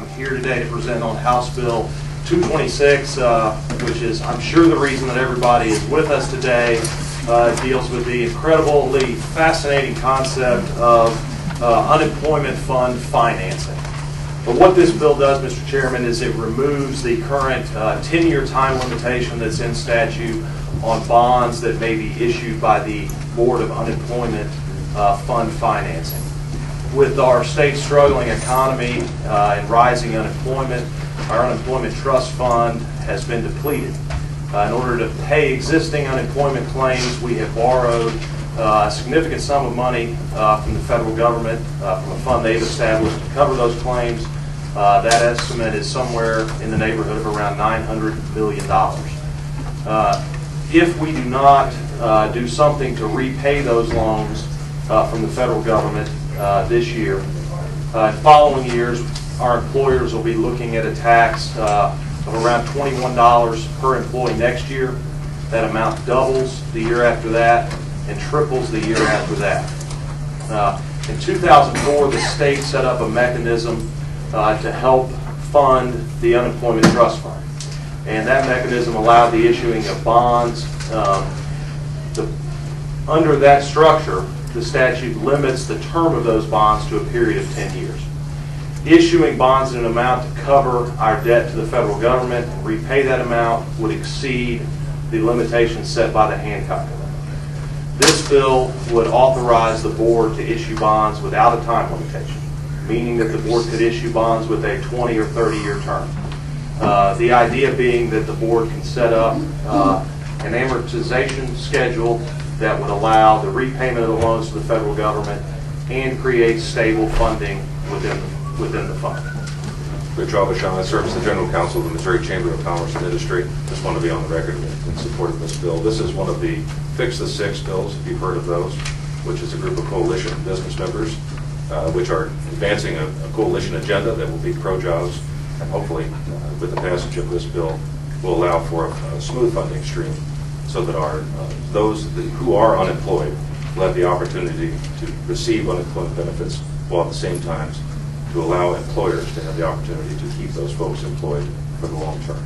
I'm here today to present on House Bill 226, which is, I'm sure, the reason that everybody is with us today. It deals with the incredibly fascinating concept of unemployment fund financing. But what this bill does, Mr. Chairman, is it removes the current 10-year time limitation that's in statute on bonds that may be issued by the Board of Unemployment Fund Financing. With our state's struggling economy and rising unemployment, our unemployment trust fund has been depleted. In order to pay existing unemployment claims, we have borrowed a significant sum of money from the federal government, from a fund they've established to cover those claims. That estimate is somewhere in the neighborhood of around $900 million. If we do not do something to repay those loans from the federal government this year, in following years, our employers will be looking at a tax of around $21 per employee next year. That amount doubles the year after that and triples the year after that. In 2004, the state set up a mechanism to help fund the Unemployment Trust Fund. And that mechanism allowed the issuing of bonds. Under that structure, the statute limits the term of those bonds to a period of 10 years. Issuing bonds in an amount to cover our debt to the federal government and repay that amount would exceed the limitations set by the Hancock Amendment. This bill would authorize the board to issue bonds without a time limitation, meaning that the board could issue bonds with a 20 or 30-year term. The idea being that the board can set up an amortization schedule that would allow the repayment of the loans to the federal government and create stable funding within the fund. Rich Aubuchon, I serve as the General Counsel of the Missouri Chamber of Commerce and Industry. Just want to be on the record in support of this bill. This is one of the Fix the Six bills, if you've heard of those, which is a group of coalition business members which are advancing a coalition agenda that will be pro-jobs, and hopefully with the passage of this bill will allow for a smooth funding stream so that those who are unemployed will have the opportunity to receive unemployment benefits while at the same time to allow employers to have the opportunity to keep those folks employed for the long term.